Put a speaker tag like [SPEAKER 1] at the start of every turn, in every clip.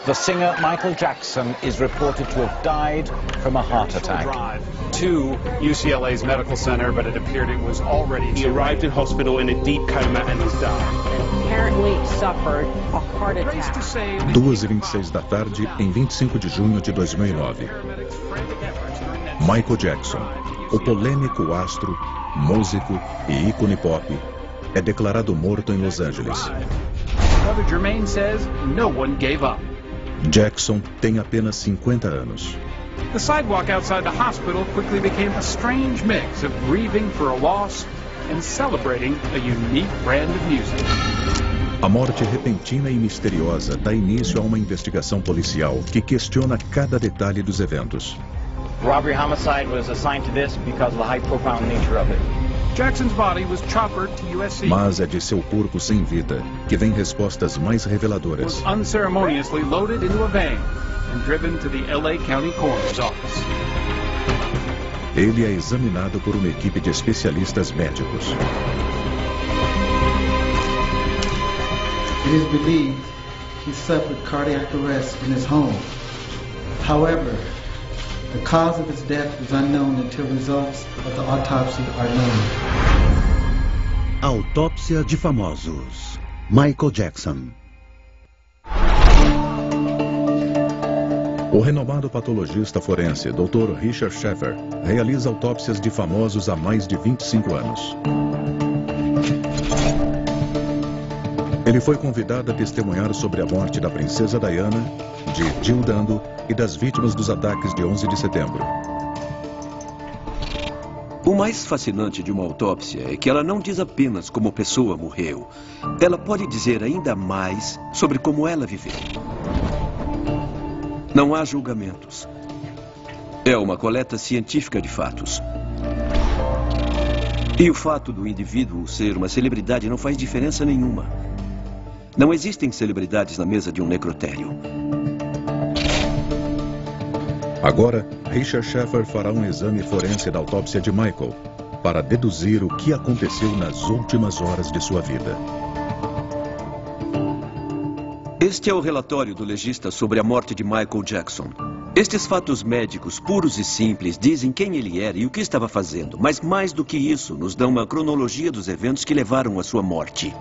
[SPEAKER 1] The singer Michael Jackson is reported to have died from a heart attack.
[SPEAKER 2] To UCLA's medical center, but it appeared it was already.
[SPEAKER 3] He arrived in hospital in a deep coma and has died.
[SPEAKER 4] Apparently suffered a heart attack.
[SPEAKER 5] 2h26 da tarde, em 25 de junho de 2009. Michael Jackson, o polêmico astro, músico e ícone pop, é declarado morto em Los Angeles.
[SPEAKER 2] Brother Jermaine says no one gave up.
[SPEAKER 5] Jackson tem apenas 50 anos.
[SPEAKER 2] The sidewalk outside the hospital quickly became a strange mix of grieving for a loss and celebrating a unique brand of music.
[SPEAKER 5] A morte repentina e misteriosa dá início a uma investigação policial que questiona cada detalhe dos eventos.
[SPEAKER 1] Robbery homicide was assigned to this because of the high-profile nature of it.
[SPEAKER 2] Jackson's body was choppered to USC.
[SPEAKER 5] Mas é de seu corpo sem vida que vem respostas mais reveladoras.
[SPEAKER 2] Was unceremoniously loaded into a van and driven to the LA County Coroner's Office.
[SPEAKER 5] Ele é examinado por uma equipe de especialistas médicos.
[SPEAKER 6] It is believed he suffered cardiac arrest in his home. However, the cause of his death is unknown until results of the autopsy are known.
[SPEAKER 7] Autópsia de famosos. Michael Jackson.
[SPEAKER 5] O renomado patologista forense, Dr. Richard Sheffer, realiza autópsias de famosos há mais de 25 anos. Ele foi convidado a testemunhar sobre a morte da princesa Diana, de Jill Dando e das vítimas dos ataques de 11 de setembro.
[SPEAKER 8] O mais fascinante de uma autópsia é que ela não diz apenas como a pessoa morreu. Ela pode dizer ainda mais sobre como ela viveu. Não há julgamentos. É uma coleta científica de fatos. E o fato do indivíduo ser uma celebridade não faz diferença nenhuma. Não existem celebridades na mesa de um necrotério.
[SPEAKER 5] Agora, Richard Sheffer fará um exame forense da autópsia de Michael para deduzir o que aconteceu nas últimas horas de sua vida.
[SPEAKER 8] Este é o relatório do legista sobre a morte de Michael Jackson. Estes fatos médicos puros e simples dizem quem ele era e o que estava fazendo, mas mais do que isso, nos dão uma cronologia dos eventos que levaram à sua morte.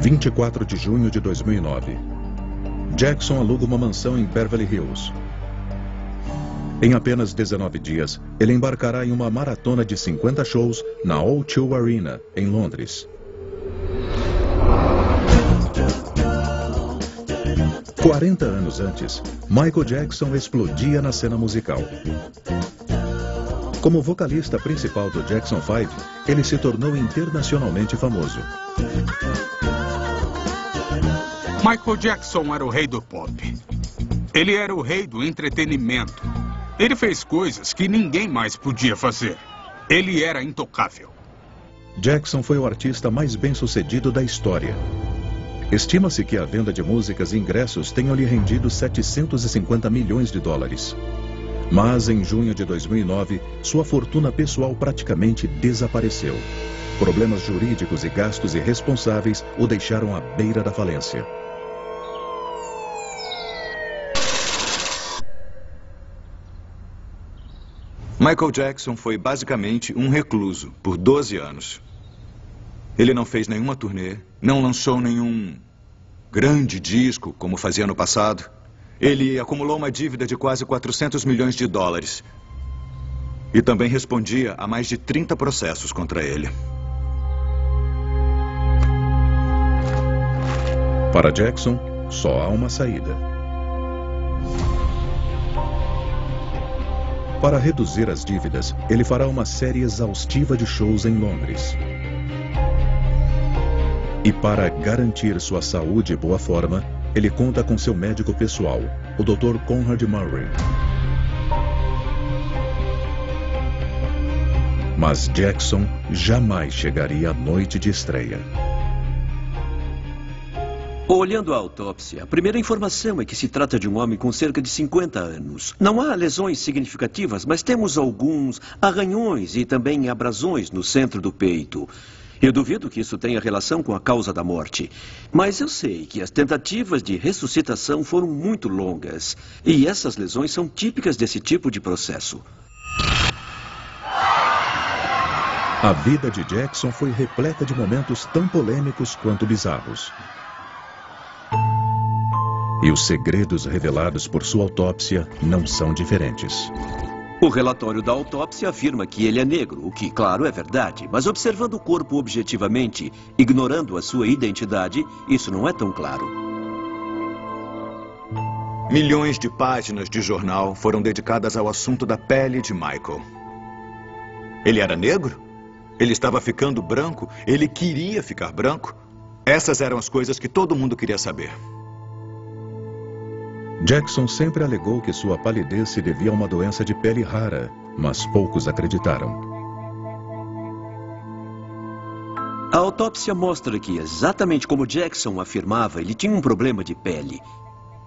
[SPEAKER 5] 24 de junho de 2009. Jackson aluga uma mansão em Beverly Hills. Em apenas 19 dias, ele embarcará em uma maratona de 50 shows na O2 Arena, em Londres. 40 anos antes, Michael Jackson explodia na cena musical. Como vocalista principal do Jackson 5, ele se tornou internacionalmente famoso.
[SPEAKER 9] Michael Jackson era o rei do pop. Ele era o rei do entretenimento. Ele fez coisas que ninguém mais podia fazer. Ele era intocável.
[SPEAKER 5] Jackson foi o artista mais bem-sucedido da história. Estima-se que a venda de músicas e ingressos tenha lhe rendido 750 milhões de dólares. Mas em junho de 2009, sua fortuna pessoal praticamente desapareceu. Problemas jurídicos e gastos irresponsáveis o deixaram à beira da falência.
[SPEAKER 10] Michael Jackson foi basicamente um recluso por 12 anos. Ele não fez nenhuma turnê, não lançou nenhum grande disco como fazia no passado. Ele acumulou uma dívida de quase 400 milhões de dólares. E também respondia a mais de 30 processos contra ele.
[SPEAKER 5] Para Jackson, só há uma saída. Para reduzir as dívidas, ele fará uma série exaustiva de shows em Londres. E para garantir sua saúde e boa forma, ele conta com seu médico pessoal, o Dr. Conrad Murray. Mas Jackson jamais chegaria à noite de estreia.
[SPEAKER 8] Olhando a autópsia, a primeira informação é que se trata de um homem com cerca de 50 anos. Não há lesões significativas, mas temos alguns arranhões e também abrasões no centro do peito. Eu duvido que isso tenha relação com a causa da morte. Mas eu sei que as tentativas de ressuscitação foram muito longas. E essas lesões são típicas desse tipo de processo.
[SPEAKER 5] A vida de Jackson foi repleta de momentos tão polêmicos quanto bizarros. E os segredos revelados por sua autópsia não são diferentes.
[SPEAKER 8] O relatório da autópsia afirma que ele é negro, o que, claro, é verdade. Mas observando o corpo objetivamente, ignorando a sua identidade, isso não é tão claro.
[SPEAKER 10] Milhões de páginas de jornal foram dedicadas ao assunto da pele de Michael. Ele era negro? Ele estava ficando branco? Ele queria ficar branco? Essas eram as coisas que todo mundo queria saber.
[SPEAKER 5] Jackson sempre alegou que sua palidez se devia a uma doença de pele rara, mas poucos acreditaram.
[SPEAKER 8] A autópsia mostra que, exatamente como Jackson afirmava, ele tinha um problema de pele.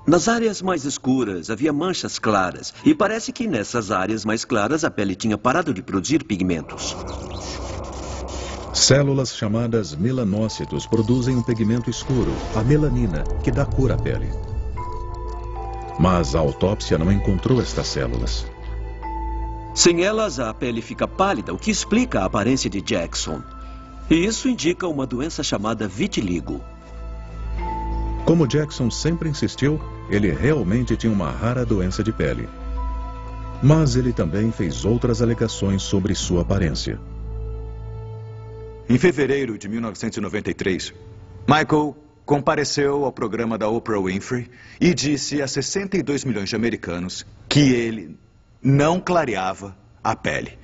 [SPEAKER 8] Nas áreas mais escuras havia manchas claras, e parece que nessas áreas mais claras a pele tinha parado de produzir pigmentos.
[SPEAKER 5] Células chamadas melanócitos produzem um pigmento escuro, a melanina, que dá cor à pele. Mas a autópsia não encontrou estas células.
[SPEAKER 8] Sem elas, a pele fica pálida, o que explica a aparência de Jackson. E isso indica uma doença chamada vitiligo.
[SPEAKER 5] Como Jackson sempre insistiu, ele realmente tinha uma rara doença de pele. Mas ele também fez outras alegações sobre sua aparência.
[SPEAKER 10] Em fevereiro de 1993, Michael compareceu ao programa da Oprah Winfrey e disse a 62 milhões de americanos que ele não clareava a pele,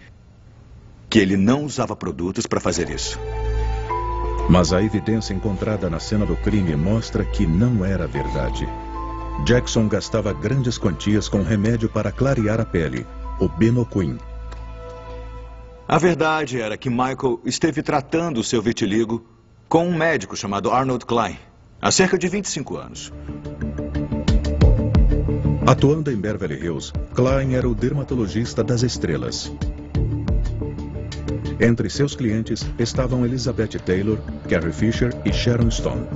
[SPEAKER 10] que ele não usava produtos para fazer isso.
[SPEAKER 5] Mas a evidência encontrada na cena do crime mostra que não era verdade. Jackson gastava grandes quantias com remédio para clarear a pele, o Benoquin.
[SPEAKER 10] A verdade era que Michael esteve tratando o seu vitiligo com um médico chamado Arnold Klein, há cerca de 25 anos.
[SPEAKER 5] Atuando em Beverly Hills, Klein era o dermatologista das estrelas. Entre seus clientes estavam Elizabeth Taylor, Carrie Fisher e Sharon Stone.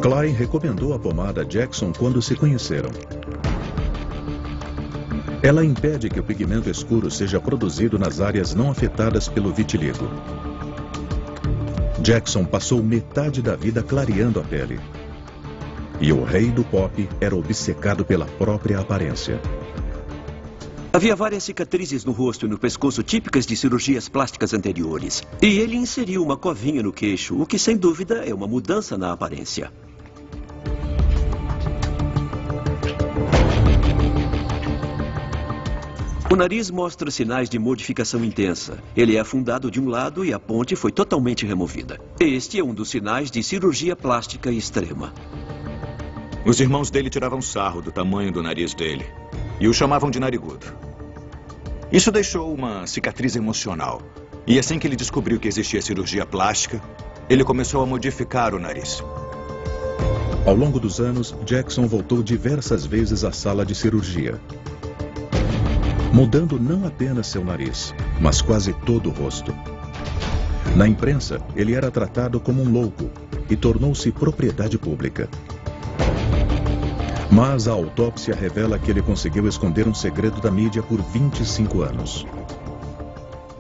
[SPEAKER 5] Klein recomendou a pomada Jackson quando se conheceram. Ela impede que o pigmento escuro seja produzido nas áreas não afetadas pelo vitiligo. Jackson passou metade da vida clareando a pele. E o rei do pop era obcecado pela própria aparência.
[SPEAKER 8] Havia várias cicatrizes no rosto e no pescoço típicas de cirurgias plásticas anteriores. E ele inseriu uma covinha no queixo, o que sem dúvida é uma mudança na aparência. O nariz mostra sinais de modificação intensa. Ele é afundado de um lado e a ponte foi totalmente removida. Este é um dos sinais de cirurgia plástica extrema.
[SPEAKER 10] Os irmãos dele tiravam sarro do tamanho do nariz dele e o chamavam de narigudo. Isso deixou uma cicatriz emocional. E assim que ele descobriu que existia cirurgia plástica, ele começou a modificar o nariz.
[SPEAKER 5] Ao longo dos anos, Jackson voltou diversas vezes à sala de cirurgia, mudando não apenas seu nariz, mas quase todo o rosto. Na imprensa, ele era tratado como um louco e tornou-se propriedade pública. Mas a autópsia revela que ele conseguiu esconder um segredo da mídia por 25 anos.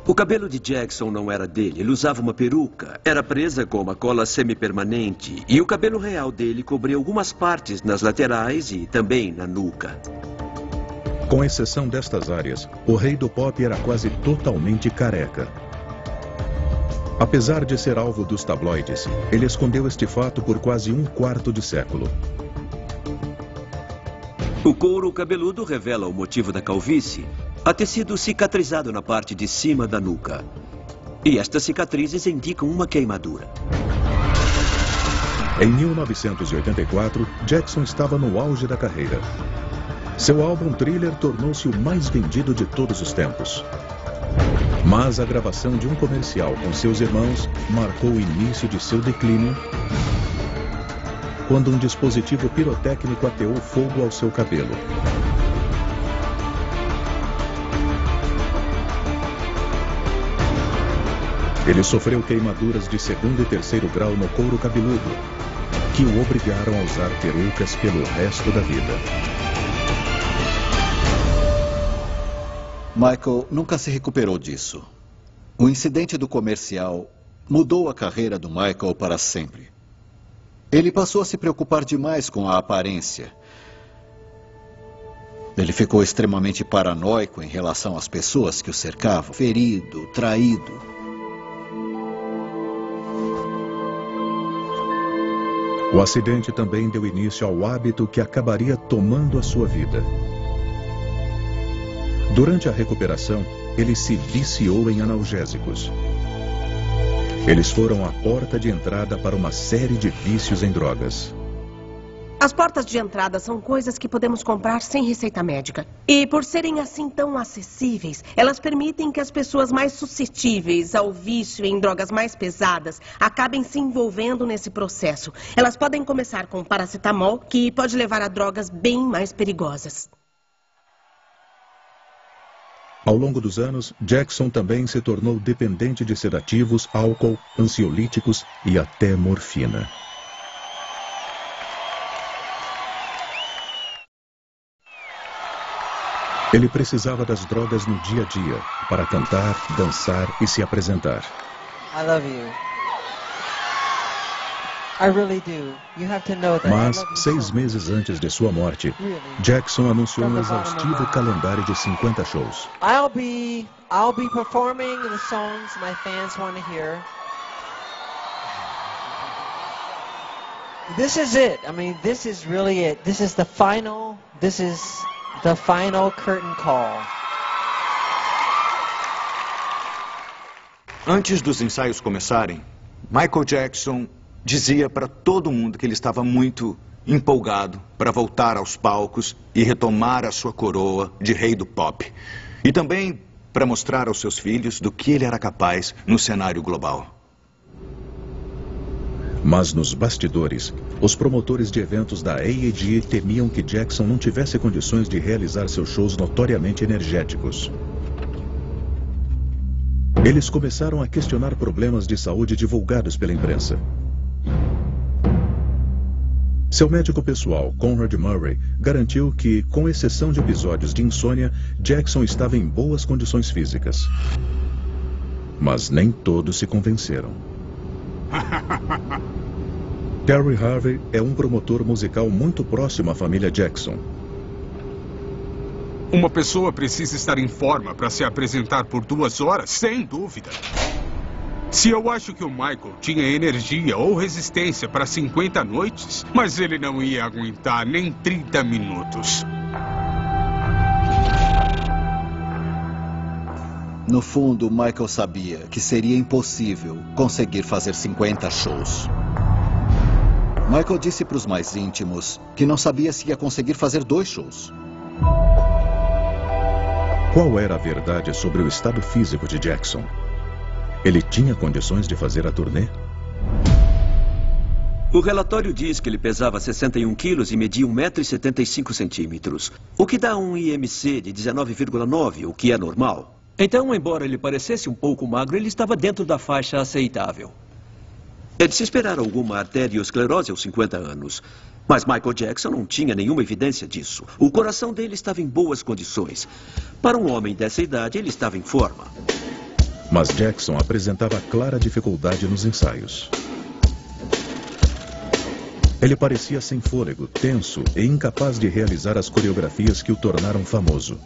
[SPEAKER 8] O cabelo de Jackson não era dele, ele usava uma peruca. Era presa com uma cola semipermanente e o cabelo real dele cobria algumas partes nas laterais e também na nuca.
[SPEAKER 5] Com exceção destas áreas, o rei do pop era quase totalmente careca. Apesar de ser alvo dos tabloides, ele escondeu este fato por quase um quarto de século.
[SPEAKER 8] O couro cabeludo revela o motivo da calvície, a tecido cicatrizado na parte de cima da nuca. E estas cicatrizes indicam uma queimadura.
[SPEAKER 5] Em 1984, Jackson estava no auge da carreira. Seu álbum Thriller tornou-se o mais vendido de todos os tempos. Mas a gravação de um comercial com seus irmãos marcou o início de seu declínio, quando um dispositivo pirotécnico ateou fogo ao seu cabelo. Ele sofreu queimaduras de 2º e 3º grau no couro cabeludo, que o obrigaram a usar perucas pelo resto da vida.
[SPEAKER 11] Michael nunca se recuperou disso. O incidente do comercial mudou a carreira do Michael para sempre. Ele passou a se preocupar demais com a aparência. Ele ficou extremamente paranoico em relação às pessoas que o cercavam, ferido, traído.
[SPEAKER 5] O acidente também deu início ao hábito que acabaria tomando a sua vida. Durante a recuperação, ele se viciou em analgésicos. Eles foram a porta de entrada para uma série de vícios em drogas.
[SPEAKER 12] As portas de entrada são coisas que podemos comprar sem receita médica. E por serem assim tão acessíveis, elas permitem que as pessoas mais suscetíveis ao vício em drogas mais pesadas acabem se envolvendo nesse processo. Elas podem começar com paracetamol, que pode levar a drogas bem mais perigosas.
[SPEAKER 5] Ao longo dos anos, Jackson também se tornou dependente de sedativos, álcool, ansiolíticos e até morfina. Ele precisava das drogas no dia a dia para cantar, dançar e se apresentar.
[SPEAKER 13] I love you. I really do. You have to know that.
[SPEAKER 5] Mas, 6 meses antes de sua morte, Jackson anunciou um exaustivo calendário de 50 shows.
[SPEAKER 13] I'll be performing the songs my fans want to hear. This is it. I mean, this is really it. This is the final curtain call.
[SPEAKER 10] Antes dos ensaios começarem, Michael Jackson dizia para todo mundo que ele estava muito empolgado para voltar aos palcos e retomar a sua coroa de rei do pop. E também para mostrar aos seus filhos do que ele era capaz no cenário global.
[SPEAKER 5] Mas nos bastidores, os promotores de eventos da AEG temiam que Jackson não tivesse condições de realizar seus shows notoriamente energéticos. Eles começaram a questionar problemas de saúde divulgados pela imprensa. Seu médico pessoal, Conrad Murray, garantiu que, com exceção de episódios de insônia, Jackson estava em boas condições físicas. Mas nem todos se convenceram. Terry Harvey é um promotor musical muito próximo à família Jackson.
[SPEAKER 9] Uma pessoa precisa estar em forma para se apresentar por 2 horas, sem dúvida. Se eu acho que o Michael tinha energia ou resistência para 50 noites, mas ele não ia aguentar nem 30 minutos.
[SPEAKER 11] No fundo, Michael sabia que seria impossível conseguir fazer 50 shows. Michael disse para os mais íntimos que não sabia se ia conseguir fazer 2 shows.
[SPEAKER 5] Qual era a verdade sobre o estado físico de Jackson? Ele tinha condições de fazer a turnê?
[SPEAKER 8] O relatório diz que ele pesava 61 quilos e media 1,75 m, o que dá um IMC de 19,9, o que é normal. Então, embora ele parecesse um pouco magro, ele estava dentro da faixa aceitável. É de se esperar alguma arteriosclerose aos 50 anos. Mas Michael Jackson não tinha nenhuma evidência disso. O coração dele estava em boas condições. Para um homem dessa idade, ele estava em forma.
[SPEAKER 5] Mas Jackson apresentava clara dificuldade nos ensaios. Ele parecia sem fôlego, tenso e incapaz de realizar as coreografias que o tornaram famoso.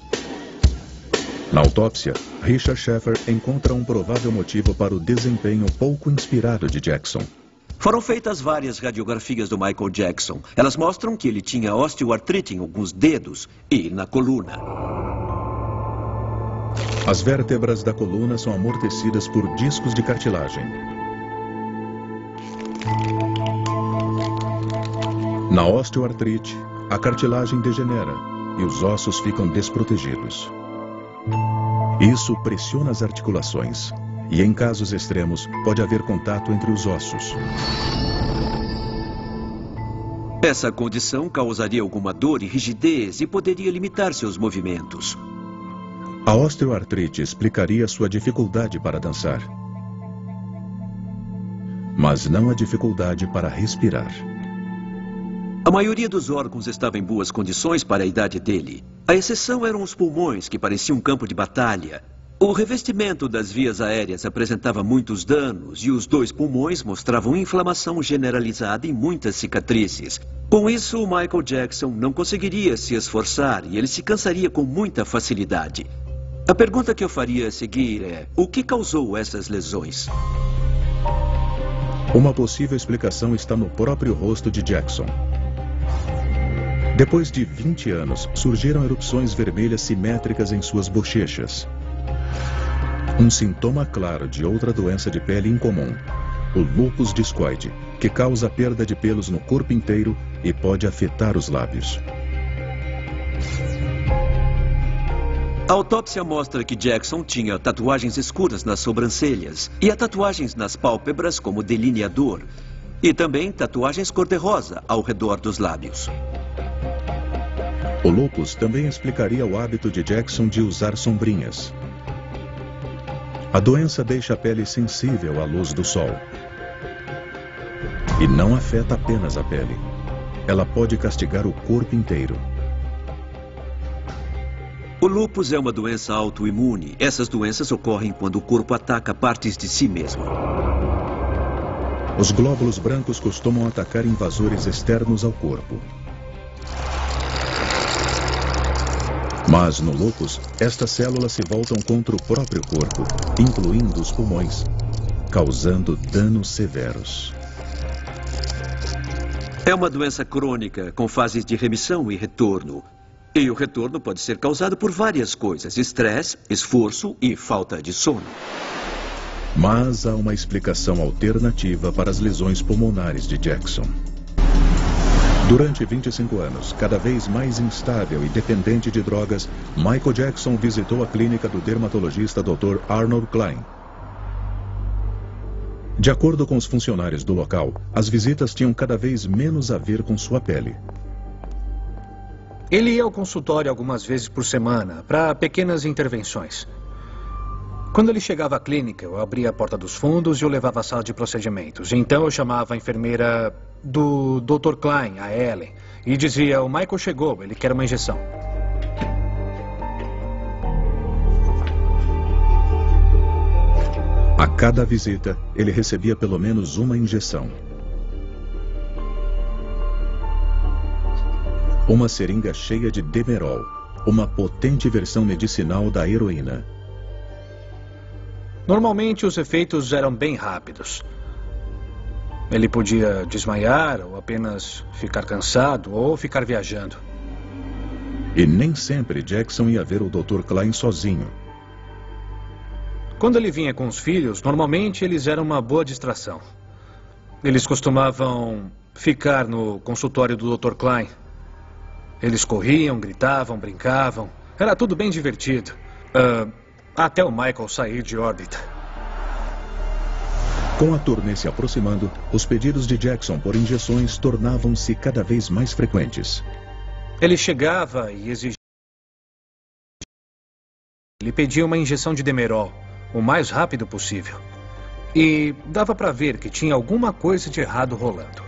[SPEAKER 5] Na autópsia, Richard Sheffer encontra um provável motivo para o desempenho pouco inspirado de Jackson.
[SPEAKER 8] Foram feitas várias radiografias do Michael Jackson. Elas mostram que ele tinha osteoartrite em alguns dedos e na coluna.
[SPEAKER 5] As vértebras da coluna são amortecidas por discos de cartilagem. Na osteoartrite, a cartilagem degenera e os ossos ficam desprotegidos. Isso pressiona as articulações e, em casos extremos, pode haver contato entre os ossos.
[SPEAKER 8] Essa condição causaria alguma dor e rigidez e poderia limitar seus movimentos.
[SPEAKER 5] A osteoartrite explicaria sua dificuldade para dançar. mas não a dificuldade para respirar.
[SPEAKER 8] A maioria dos órgãos estava em boas condições para a idade dele. A exceção eram os pulmões, que pareciam um campo de batalha. O revestimento das vias aéreas apresentava muitos danos e os 2 pulmões mostravam inflamação generalizada e muitas cicatrizes. Com isso, o Michael Jackson não conseguiria se esforçar e ele se cansaria com muita facilidade. A pergunta que eu faria a seguir é: o que causou essas lesões?
[SPEAKER 5] Uma possível explicação está no próprio rosto de Jackson. Depois de 20 anos, surgiram erupções vermelhas simétricas em suas bochechas. Um sintoma claro de outra doença de pele incomum, o lúpus discoide, que causa perda de pelos no corpo inteiro e pode afetar os lábios.
[SPEAKER 8] A autópsia mostra que Jackson tinha tatuagens escuras nas sobrancelhas e tatuagens nas pálpebras como delineador, e também tatuagens cor-de-rosa ao redor dos lábios.
[SPEAKER 5] O lúpus também explicaria o hábito de Jackson de usar sombrinhas. A doença deixa a pele sensível à luz do sol. E não afeta apenas a pele. Ela pode castigar o corpo inteiro.
[SPEAKER 8] O lúpus é uma doença autoimune. Essas doenças ocorrem quando o corpo ataca partes de si mesmo.
[SPEAKER 5] Os glóbulos brancos costumam atacar invasores externos ao corpo. Mas no lúpus, estas células se voltam contra o próprio corpo, incluindo os pulmões, causando danos severos.
[SPEAKER 8] É uma doença crônica, com fases de remissão e retorno. E o retorno pode ser causado por várias coisas: estresse, esforço e falta de sono.
[SPEAKER 5] Mas há uma explicação alternativa para as lesões pulmonares de Jackson. Durante 25 anos, cada vez mais instável e dependente de drogas, Michael Jackson visitou a clínica do dermatologista Dr. Arnold Klein. De acordo com os funcionários do local, as visitas tinham cada vez menos a ver com sua pele.
[SPEAKER 14] Ele ia ao consultório algumas vezes por semana, para pequenas intervenções. Quando ele chegava à clínica, eu abria a porta dos fundos e o levava à sala de procedimentos. Então eu chamava a enfermeira do Dr. Klein, a Ellen, e dizia: o Michael chegou, ele quer uma injeção.
[SPEAKER 5] A cada visita, ele recebia pelo menos uma injeção. Uma seringa cheia de Demerol, uma potente versão medicinal da heroína.
[SPEAKER 14] Normalmente os efeitos eram bem rápidos. Ele podia desmaiar, ou apenas ficar cansado, ou ficar viajando.
[SPEAKER 5] E nem sempre Jackson ia ver o Dr. Klein sozinho.
[SPEAKER 14] Quando ele vinha com os filhos, normalmente eles eram uma boa distração. Eles costumavam ficar no consultório do Dr. Klein. Eles corriam, gritavam, brincavam. Era tudo bem divertido. Até o Michael sair de órbita.
[SPEAKER 5] Com a turnê se aproximando, os pedidos de Jackson por injeções tornavam-se cada vez mais frequentes.
[SPEAKER 14] Ele chegava e exigia. Ele pedia uma injeção de Demerol, o mais rápido possível. E dava para ver que tinha alguma coisa de errado rolando.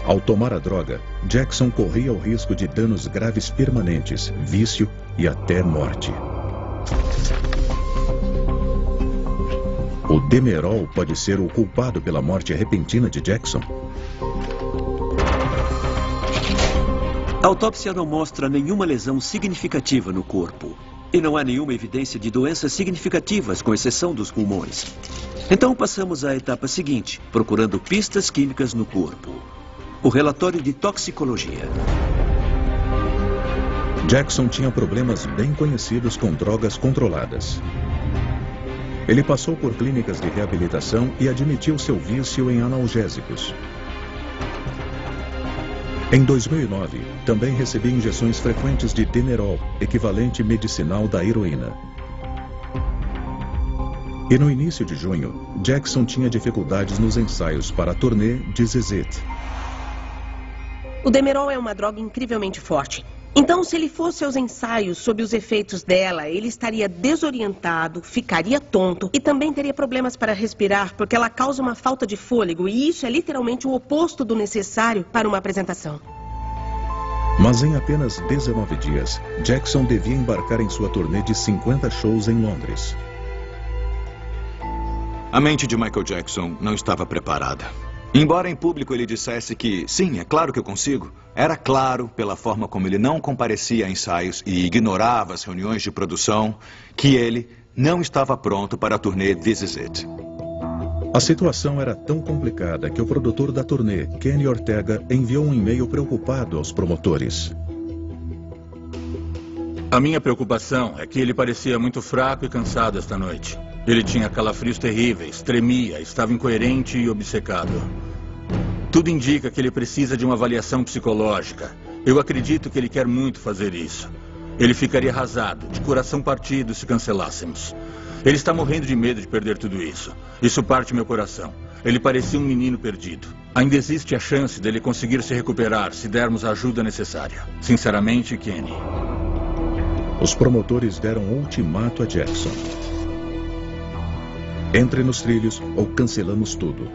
[SPEAKER 5] Ao tomar a droga, Jackson corria o risco de danos graves permanentes, vício e até morte. O Demerol pode ser o culpado pela morte repentina de Jackson?
[SPEAKER 8] A autópsia não mostra nenhuma lesão significativa no corpo. E não há nenhuma evidência de doenças significativas, com exceção dos pulmões. Então passamos à etapa seguinte, procurando pistas químicas no corpo. O relatório de toxicologia.
[SPEAKER 5] Jackson tinha problemas bem conhecidos com drogas controladas. Ele passou por clínicas de reabilitação e admitiu seu vício em analgésicos. Em 2009, também recebia injeções frequentes de Demerol, equivalente medicinal da heroína. E no início de junho, Jackson tinha dificuldades nos ensaios para a turnê de ZZ.
[SPEAKER 12] O Demerol é uma droga incrivelmente forte. Então, se ele fosse aos ensaios sob os efeitos dela, ele estaria desorientado, ficaria tonto e também teria problemas para respirar, porque ela causa uma falta de fôlego, e isso é literalmente o oposto do necessário para uma apresentação.
[SPEAKER 5] Mas em apenas 19 dias, Jackson devia embarcar em sua turnê de 50 shows em Londres.
[SPEAKER 10] A mente de Michael Jackson não estava preparada. Embora em público ele dissesse que, sim, é claro que eu consigo, era claro, pela forma como ele não comparecia a ensaios e ignorava as reuniões de produção, que ele não estava pronto para a turnê This Is It.
[SPEAKER 5] A situação era tão complicada que o produtor da turnê, Kenny Ortega, enviou um e-mail preocupado aos promotores.
[SPEAKER 15] A minha preocupação é que ele parecia muito fraco e cansado esta noite. Ele tinha calafrios terríveis, tremia, estava incoerente e obcecado. Tudo indica que ele precisa de uma avaliação psicológica. Eu acredito que ele quer muito fazer isso. Ele ficaria arrasado, de coração partido, se cancelássemos. Ele está morrendo de medo de perder tudo isso. Isso parte meu coração. Ele parecia um menino perdido. Ainda existe a chance dele conseguir se recuperar se dermos a ajuda necessária. Sinceramente, Kenny.
[SPEAKER 5] Os promotores deram um ultimato a Jackson. Entre nos trilhos ou cancelamos tudo.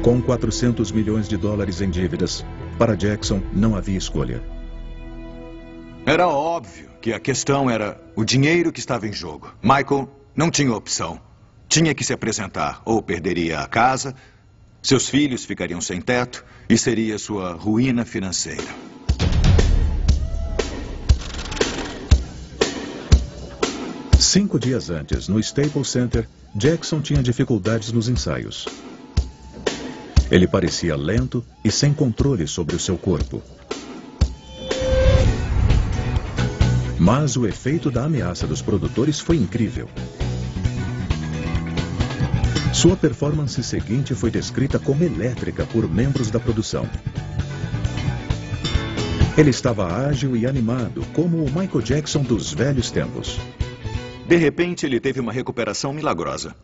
[SPEAKER 5] Com 400 milhões de dólares em dívidas, para Jackson não havia escolha.
[SPEAKER 10] Era óbvio que a questão era o dinheiro que estava em jogo. Michael não tinha opção. Tinha que se apresentar, ou perderia a casa, seus filhos ficariam sem teto e seria sua ruína financeira.
[SPEAKER 5] Cinco dias antes, no Staples Center, Jackson tinha dificuldades nos ensaios. Ele parecia lento e sem controle sobre o seu corpo. Mas o efeito da ameaça dos produtores foi incrível. Sua performance seguinte foi descrita como elétrica por membros da produção. Ele estava ágil e animado, como o Michael Jackson dos velhos tempos.
[SPEAKER 10] De repente, ele teve uma recuperação milagrosa.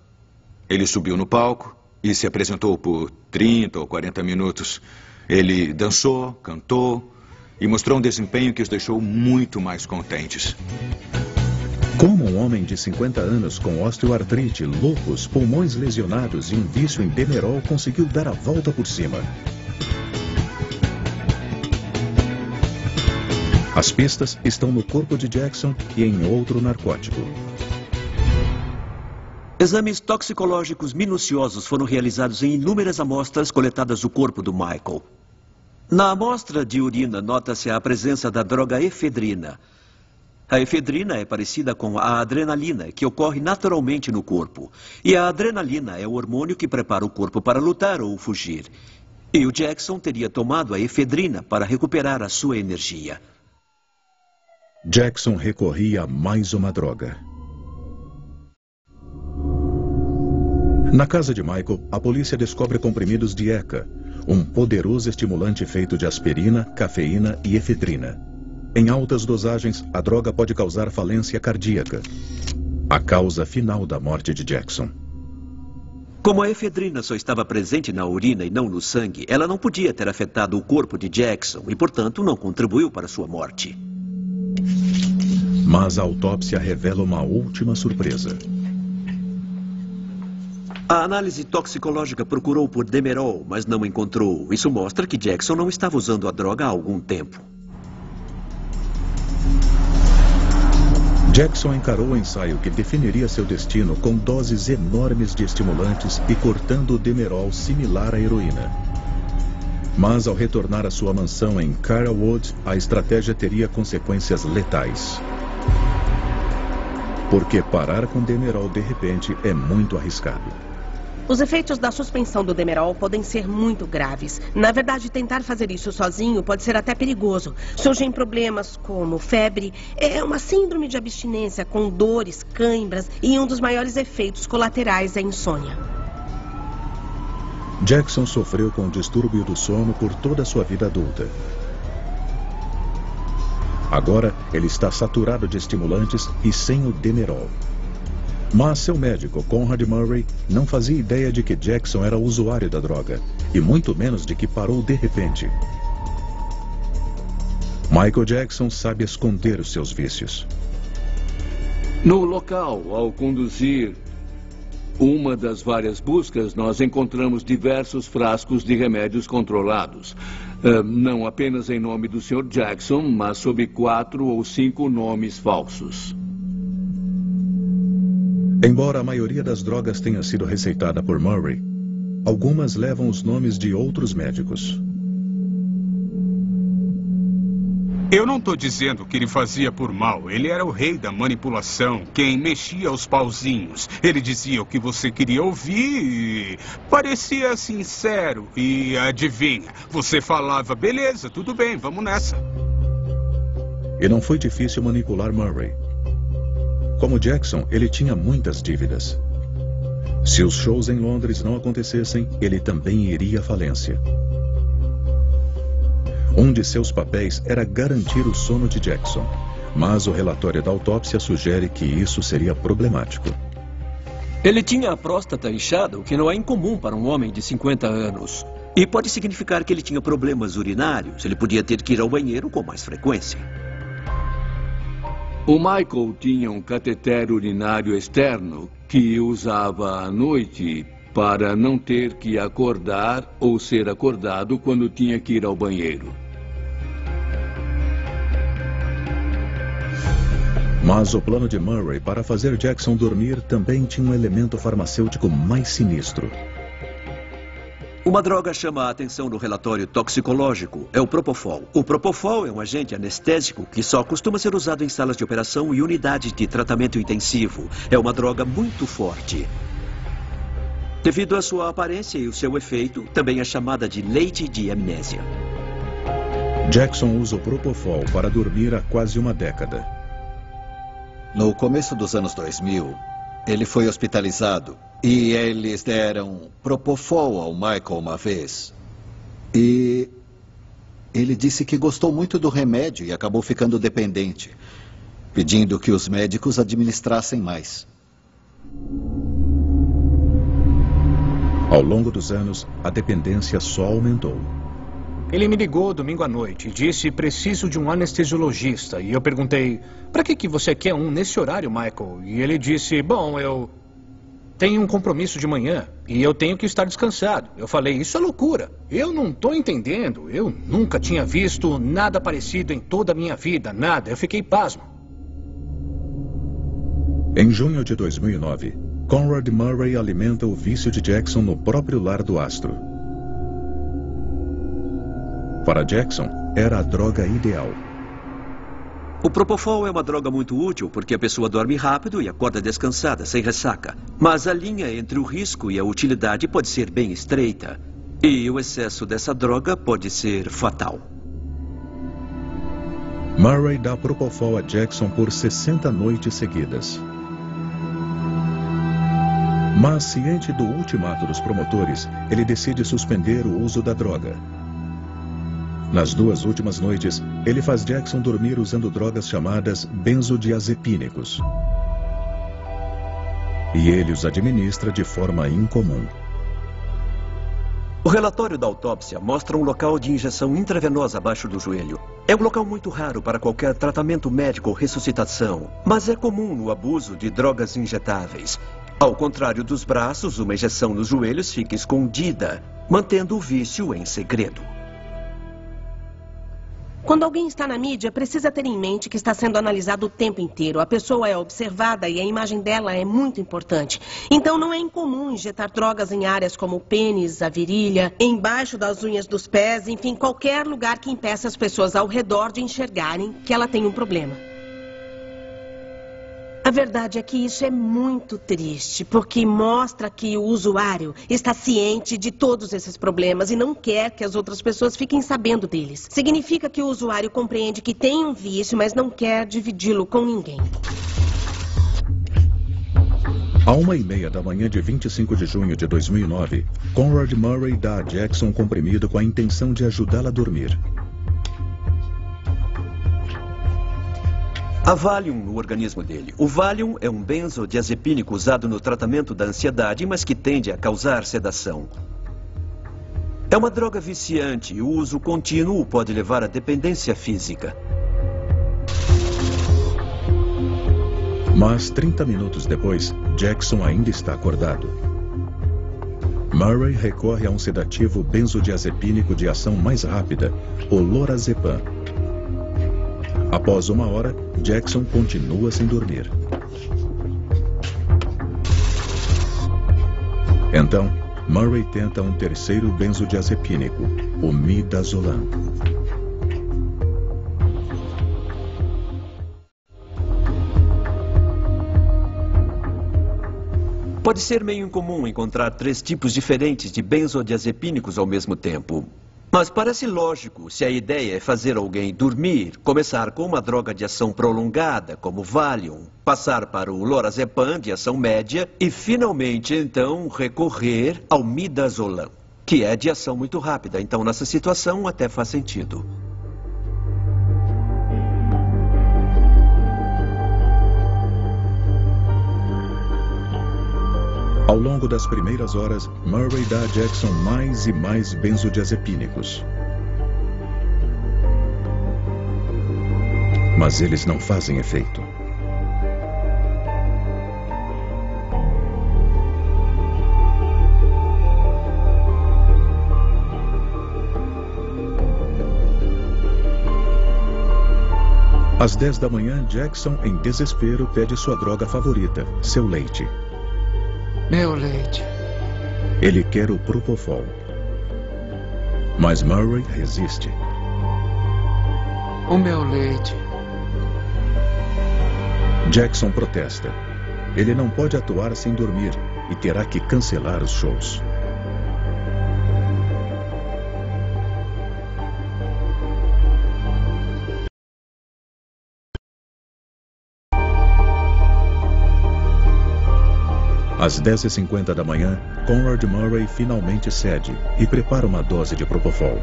[SPEAKER 10] Ele subiu no palco e se apresentou por 30 ou 40 minutos. Ele dançou, cantou e mostrou um desempenho que os deixou muito mais contentes.
[SPEAKER 5] Como um homem de 50 anos com osteoartrite, lúpus, pulmões lesionados e um vício em Demerol conseguiu dar a volta por cima? As pistas estão no corpo de Jackson e em outro narcótico.
[SPEAKER 8] Exames toxicológicos minuciosos foram realizados em inúmeras amostras coletadas do corpo do Michael. Na amostra de urina, nota-se a presença da droga efedrina. A efedrina é parecida com a adrenalina, que ocorre naturalmente no corpo. E a adrenalina é o hormônio que prepara o corpo para lutar ou fugir. E o Jackson teria tomado a efedrina para recuperar a sua energia.
[SPEAKER 5] Jackson recorria a mais uma droga. Na casa de Michael, a polícia descobre comprimidos de ECA, um poderoso estimulante feito de aspirina, cafeína e efedrina. Em altas dosagens, a droga pode causar falência cardíaca, a causa final da morte de Jackson.
[SPEAKER 8] Como a efedrina só estava presente na urina e não no sangue, ela não podia ter afetado o corpo de Jackson e, portanto, não contribuiu para sua morte.
[SPEAKER 5] Mas a autópsia revela uma última surpresa.
[SPEAKER 8] A análise toxicológica procurou por Demerol, mas não encontrou. Isso mostra que Jackson não estava usando a droga há algum tempo.
[SPEAKER 5] Jackson encarou o ensaio que definiria seu destino com doses enormes de estimulantes e cortando o Demerol similar à heroína. Mas ao retornar à sua mansão em Carlwood, a estratégia teria consequências letais. Porque parar com Demerol de repente é muito arriscado.
[SPEAKER 12] Os efeitos da suspensão do Demerol podem ser muito graves. Na verdade, tentar fazer isso sozinho pode ser até perigoso. Surgem problemas como febre, uma síndrome de abstinência com dores, cãibras e um dos maiores efeitos colaterais é a insônia.
[SPEAKER 5] Jackson sofreu com o distúrbio do sono por toda a sua vida adulta. Agora, ele está saturado de estimulantes e sem o Demerol. Mas seu médico, Conrad Murray, não fazia ideia de que Jackson era usuário da droga, e muito menos de que parou de repente. Michael Jackson sabe esconder os seus vícios.
[SPEAKER 16] No local, ao conduzir uma das várias buscas, nós encontramos diversos frascos de remédios controlados. Não apenas em nome do Sr. Jackson, mas sob 4 ou 5 nomes falsos.
[SPEAKER 5] Embora a maioria das drogas tenha sido receitada por Murray, algumas levam os nomes de outros médicos.
[SPEAKER 9] Eu não estou dizendo que ele fazia por mal. Ele era o rei da manipulação, quem mexia os pauzinhos. Ele dizia o que você queria ouvir e parecia sincero. E adivinha, você falava, beleza, tudo bem, vamos nessa.
[SPEAKER 5] E não foi difícil manipular Murray. Como Jackson, ele tinha muitas dívidas. Se os shows em Londres não acontecessem, ele também iria à falência. Um de seus papéis era garantir o sono de Jackson, mas o relatório da autópsia sugere que isso seria problemático.
[SPEAKER 8] Ele tinha a próstata inchada, o que não é incomum para um homem de 50 anos. E pode significar que ele tinha problemas urinários. Ele podia ter que ir ao banheiro com mais frequência.
[SPEAKER 16] O Michael tinha um cateter urinário externo que usava à noite para não ter que acordar ou ser acordado quando tinha que ir ao banheiro.
[SPEAKER 5] Mas o plano de Murray para fazer Jackson dormir também tinha um elemento farmacêutico mais sinistro.
[SPEAKER 8] Uma droga chama a atenção no relatório toxicológico. É o Propofol. O Propofol é um agente anestésico que só costuma ser usado em salas de operação e unidades de tratamento intensivo. É uma droga muito forte. Devido à sua aparência e o seu efeito, também é chamada de leite de amnésia.
[SPEAKER 5] Jackson usa o Propofol para dormir há quase uma década.
[SPEAKER 11] No começo dos anos 2000, ele foi hospitalizado e eles deram Propofol ao Michael uma vez. E ele disse que gostou muito do remédio e acabou ficando dependente, pedindo que os médicos administrassem mais.
[SPEAKER 5] Ao longo dos anos, a dependência só aumentou.
[SPEAKER 14] Ele me ligou domingo à noite e disse, preciso de um anestesiologista. E eu perguntei, para que você quer um nesse horário, Michael? E ele disse, bom, eu tenho um compromisso de manhã e eu tenho que estar descansado. Eu falei, isso é loucura. Eu não estou entendendo. Eu nunca tinha visto nada parecido em toda a minha vida, nada. Eu fiquei pasmo.
[SPEAKER 5] Em junho de 2009, Conrad Murray alimenta o vício de Jackson no próprio lar do astro. Para Jackson, era a droga ideal.
[SPEAKER 8] O Propofol é uma droga muito útil porque a pessoa dorme rápido e acorda descansada, sem ressaca. Mas a linha entre o risco e a utilidade pode ser bem estreita. E o excesso dessa droga pode ser fatal.
[SPEAKER 5] Murray dá Propofol a Jackson por 60 noites seguidas. Mas, ciente do ultimato dos promotores, ele decide suspender o uso da droga. Nas 2 últimas noites, ele faz Jackson dormir usando drogas chamadas benzodiazepínicos. E ele os administra de forma incomum.
[SPEAKER 8] O relatório da autópsia mostra um local de injeção intravenosa abaixo do joelho. É um local muito raro para qualquer tratamento médico ou ressuscitação, mas é comum no abuso de drogas injetáveis. Ao contrário dos braços, uma injeção nos joelhos fica escondida, mantendo o vício em segredo.
[SPEAKER 12] Quando alguém está na mídia, precisa ter em mente que está sendo analisado o tempo inteiro. A pessoa é observada e a imagem dela é muito importante. Então não é incomum injetar drogas em áreas como o pênis, a virilha, embaixo das unhas dos pés, enfim, qualquer lugar que impeça as pessoas ao redor de enxergarem que ela tem um problema. A verdade é que isso é muito triste, porque mostra que o usuário está ciente de todos esses problemas e não quer que as outras pessoas fiquem sabendo deles. Significa que o usuário compreende que tem um vício, mas não quer dividi-lo com ninguém.
[SPEAKER 5] À 1h30 da manhã de 25 de junho de 2009, Conrad Murray dá a Jackson um comprimido com a intenção de ajudá-la a dormir.
[SPEAKER 8] Há Valium no organismo dele. O Valium é um benzodiazepínico usado no tratamento da ansiedade, mas que tende a causar sedação. É uma droga viciante e o uso contínuo pode levar à dependência física.
[SPEAKER 5] Mas 30 minutos depois, Jackson ainda está acordado. Murray recorre a um sedativo benzodiazepínico de ação mais rápida, o lorazepam. Após 1 hora, Jackson continua sem dormir. Então, Murray tenta um terceiro benzodiazepínico, o midazolam.
[SPEAKER 8] Pode ser meio incomum encontrar 3 tipos diferentes de benzodiazepínicos ao mesmo tempo. Mas parece lógico se a ideia é fazer alguém dormir, começar com uma droga de ação prolongada, como Valium, passar para o lorazepam de ação média e finalmente, então, recorrer ao midazolam, que é de ação muito rápida. Então, nessa situação, até faz sentido.
[SPEAKER 5] Ao longo das primeiras horas, Murray dá a Jackson mais e mais benzodiazepínicos. Mas eles não fazem efeito. Às 10 da manhã, Jackson, em desespero, pede sua droga favorita, seu leite.
[SPEAKER 17] Meu leite.
[SPEAKER 5] Ele quer o Propofol. Mas Murray resiste.
[SPEAKER 17] O meu leite.
[SPEAKER 5] Jackson protesta. Ele não pode atuar sem dormir e terá que cancelar os shows. Às 10h50 da manhã, Conrad Murray finalmente cede e prepara uma dose de Propofol.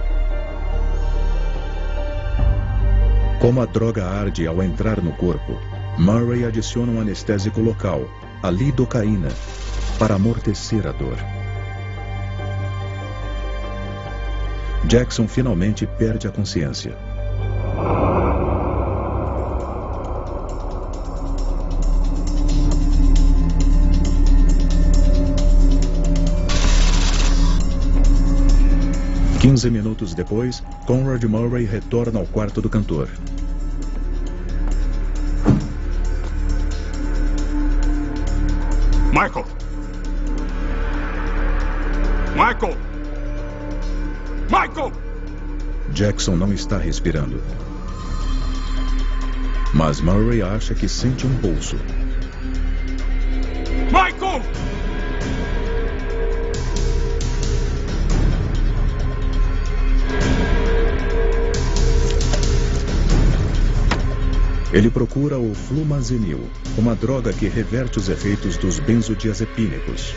[SPEAKER 5] Como a droga arde ao entrar no corpo, Murray adiciona um anestésico local, a lidocaína, para amortecer a dor. Jackson finalmente perde a consciência. Quinze minutos depois, Conrad Murray retorna ao quarto do cantor.
[SPEAKER 9] Michael! Michael! Michael!
[SPEAKER 5] Jackson não está respirando. Mas Murray acha que sente um pulso.
[SPEAKER 9] Michael!
[SPEAKER 5] Ele procura o flumazenil, uma droga que reverte os efeitos dos benzodiazepínicos.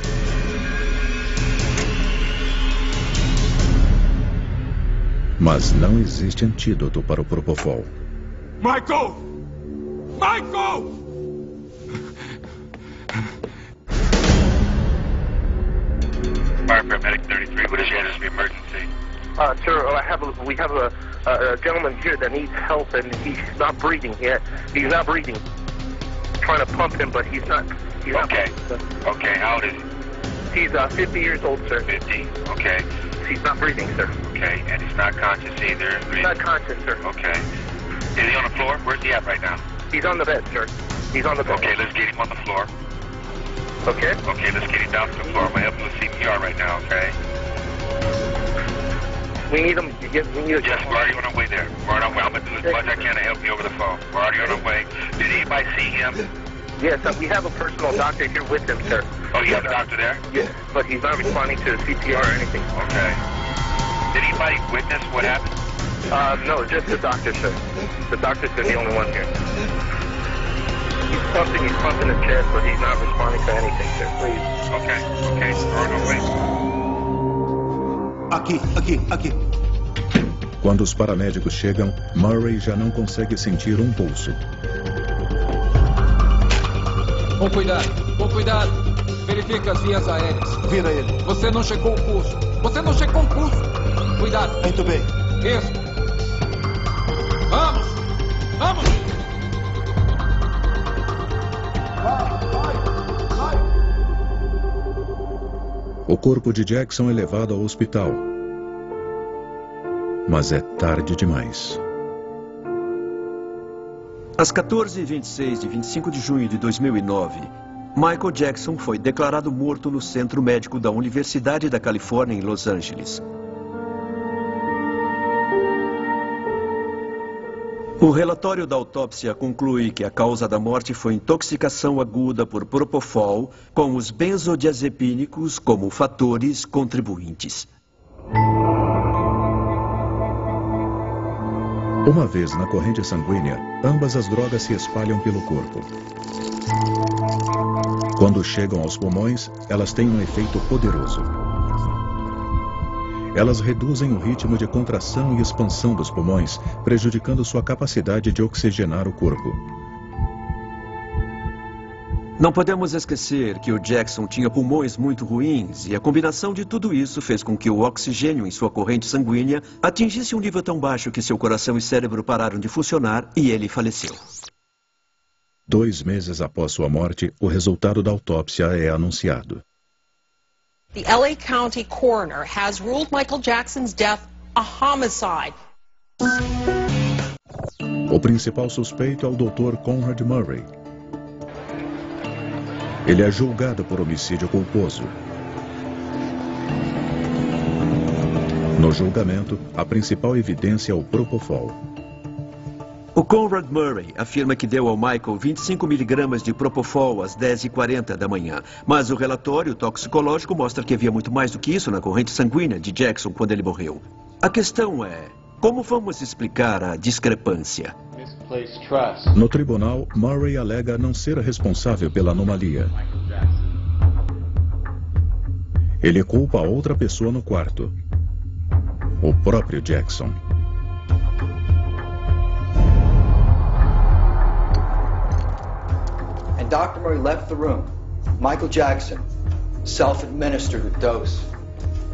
[SPEAKER 5] Mas não existe antídoto para o Propofol.
[SPEAKER 9] Michael! Michael!
[SPEAKER 18] Fire paramedic 33, what is your emergency?
[SPEAKER 19] Sir, we have a gentleman here that needs help, and he's not breathing yet. He's not breathing. Trying to pump him, but he's not.
[SPEAKER 18] Okay. Okay, how old is he?
[SPEAKER 19] He's 50 years old, sir.
[SPEAKER 18] 50. Okay.
[SPEAKER 19] He's not breathing, sir.
[SPEAKER 18] Okay, and he's not conscious either.
[SPEAKER 19] He's not conscious, sir.
[SPEAKER 18] Okay. Is he on the floor? Where's he at right now?
[SPEAKER 19] He's on the bed, sir. He's on the bed.
[SPEAKER 18] Okay, let's get him on the floor.
[SPEAKER 19] Okay.
[SPEAKER 18] Okay, let's get him down to the floor. I'm gonna help you with CPR right now, okay?
[SPEAKER 19] We need him.
[SPEAKER 18] Yes, we're already on our way there. We're on our way. I'm going to do as much as I can to help you over the phone. We're already on our way. Did anybody see him?
[SPEAKER 19] Yes, we have a personal doctor here with him, sir.
[SPEAKER 18] Oh, you have a doctor there?
[SPEAKER 19] Yes, but he's not responding to CPR or anything.
[SPEAKER 18] Okay. Did anybody witness what happened?
[SPEAKER 19] No, just the doctor, sir. The doctor's the only one here. He's pumping his chest, but he's not responding to anything, sir. Please.
[SPEAKER 18] Okay, we're on our way.
[SPEAKER 7] Aqui.
[SPEAKER 5] Quando os paramédicos chegam, Murray já não consegue sentir um pulso.
[SPEAKER 17] Com cuidado. Verifica as vias aéreas.
[SPEAKER 7] Vira ele.
[SPEAKER 17] Você não checou o pulso. Cuidado.
[SPEAKER 20] Muito bem.
[SPEAKER 17] Isso. Vamos. Vamos.
[SPEAKER 5] O corpo de Jackson é levado ao hospital. Mas é tarde demais.
[SPEAKER 8] Às 14h26 de 25 de junho de 2009, Michael Jackson foi declarado morto no Centro Médico da Universidade da Califórnia, em Los Angeles. O relatório da autópsia conclui que a causa da morte foi intoxicação aguda por propofol, com os benzodiazepínicos como fatores contribuintes.
[SPEAKER 5] Uma vez na corrente sanguínea, ambas as drogas se espalham pelo corpo. Quando chegam aos pulmões, elas têm um efeito poderoso. Elas reduzem o ritmo de contração e expansão dos pulmões, prejudicando sua capacidade de oxigenar o corpo.
[SPEAKER 8] Não podemos esquecer que o Jackson tinha pulmões muito ruins e a combinação de tudo isso fez com que o oxigênio em sua corrente sanguínea atingisse um nível tão baixo que seu coração e cérebro pararam de funcionar e ele faleceu.
[SPEAKER 5] 2 meses após sua morte, o resultado da autópsia é anunciado.
[SPEAKER 4] The LA County coroner has ruled Michael Jackson's death a homicide.
[SPEAKER 5] O principal suspeito é o Dr. Conrad Murray. Ele é julgado por homicídio culposo. No julgamento, a principal evidência é o propofol.
[SPEAKER 8] O Conrad Murray afirma que deu ao Michael 25 miligramas de propofol às 10h40 da manhã. Mas o relatório toxicológico mostra que havia muito mais do que isso na corrente sanguínea de Jackson quando ele morreu. A questão é, como vamos explicar a discrepância?
[SPEAKER 5] No tribunal, Murray alega não ser responsável pela anomalia. Ele culpa outra pessoa no quarto. O próprio Jackson.
[SPEAKER 21] And Dr. Murray left the room. Michael Jackson self-administered a dose,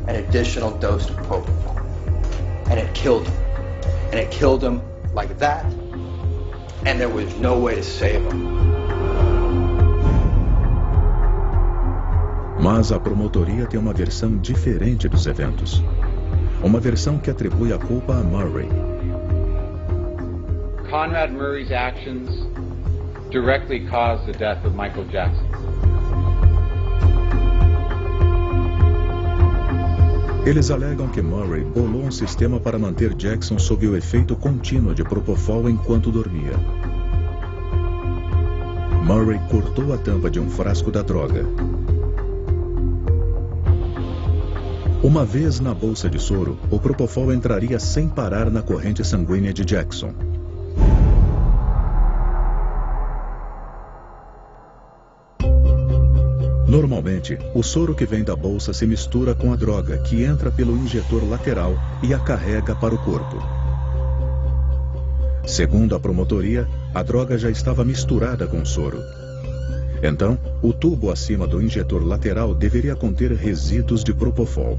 [SPEAKER 21] an additional dose of propofol. And it killed him. And it killed him like that. And there was no way to save him.
[SPEAKER 5] Mas a promotoria tem uma versão diferente dos eventos. Uma versão que atribui a culpa a Murray.
[SPEAKER 22] Conrad Murray's actions directly caused the death of Michael Jackson.
[SPEAKER 5] Eles alegam que Murray bolou um sistema para manter Jackson sob o efeito contínuo de propofol enquanto dormia. Murray cortou a tampa de um frasco da droga. Uma vez na bolsa de soro, o propofol entraria sem parar na corrente sanguínea de Jackson. Normalmente, o soro que vem da bolsa se mistura com a droga, que entra pelo injetor lateral e a carrega para o corpo. Segundo a promotoria, a droga já estava misturada com o soro. Então, o tubo acima do injetor lateral deveria conter resíduos de propofol.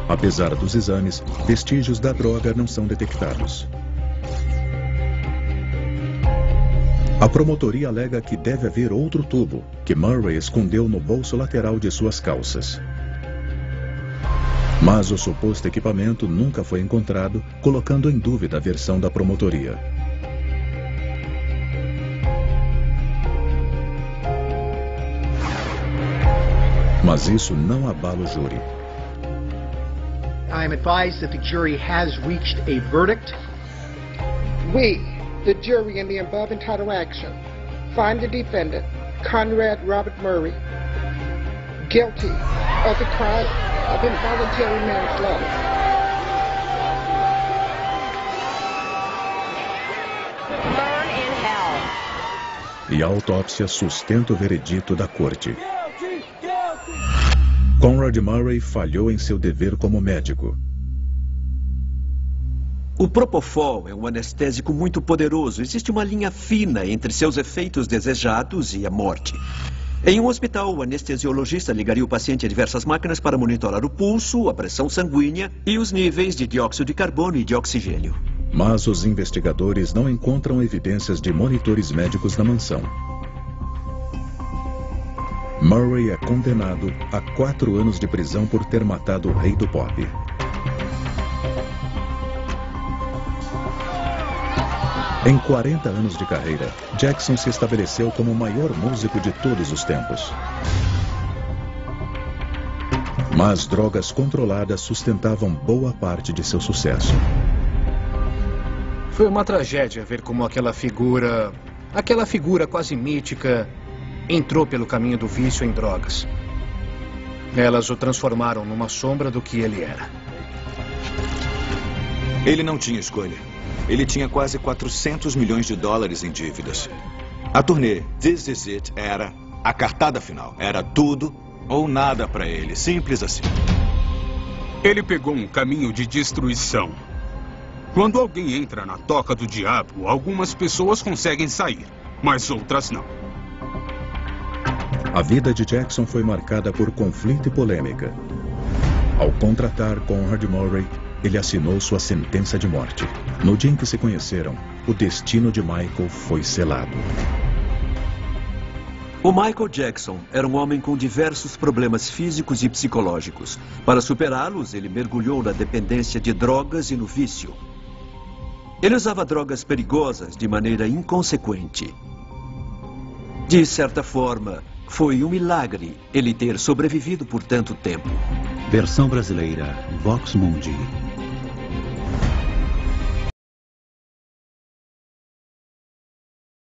[SPEAKER 5] Apesar dos exames, vestígios da droga não são detectados. A promotoria alega que deve haver outro tubo, que Murray escondeu no bolso lateral de suas calças. Mas o suposto equipamento nunca foi encontrado, colocando em dúvida a versão da promotoria. Mas isso não abala o júri.
[SPEAKER 23] I am advised that the jury has reached a verdict.
[SPEAKER 24] We, the jury in the above entitled action, find the defendant, Conrad Robert Murray, guilty of the crime of involuntary manslaughter.
[SPEAKER 4] Burn in hell.
[SPEAKER 5] E a autópsia sustenta o veredito da corte. Conrad Murray falhou em seu dever como médico.
[SPEAKER 8] O propofol é um anestésico muito poderoso. Existe uma linha fina entre seus efeitos desejados e a morte. Em um hospital, o anestesiologista ligaria o paciente a diversas máquinas para monitorar o pulso, a pressão sanguínea e os níveis de dióxido de carbono e de oxigênio.
[SPEAKER 5] Mas os investigadores não encontram evidências de monitores médicos na mansão. Murray é condenado a 4 anos de prisão por ter matado o rei do pop. Em 40 anos de carreira, Jackson se estabeleceu como o maior músico de todos os tempos. Mas drogas controladas sustentavam boa parte de seu sucesso.
[SPEAKER 14] Foi uma tragédia ver como aquela figura quase mítica, entrou pelo caminho do vício em drogas. Elas o transformaram numa sombra do que ele era.
[SPEAKER 10] Ele não tinha escolha. Ele tinha quase 400 milhões de dólares em dívidas. A turnê This Is It era a cartada final. Era tudo ou nada para ele. Simples assim.
[SPEAKER 9] Ele pegou um caminho de destruição. Quando alguém entra na toca do diabo, algumas pessoas conseguem sair, mas outras não.
[SPEAKER 5] A vida de Jackson foi marcada por conflito e polêmica. Ao contratar Conrad Murray, ele assinou sua sentença de morte. No dia em que se conheceram, o destino de Michael foi selado.
[SPEAKER 8] O Michael Jackson era um homem com diversos problemas físicos e psicológicos. Para superá-los, ele mergulhou na dependência de drogas e no vício. Ele usava drogas perigosas de maneira inconsequente. De certa forma, foi um milagre ele ter sobrevivido por tanto tempo.
[SPEAKER 7] Versão brasileira, Vox Mundi.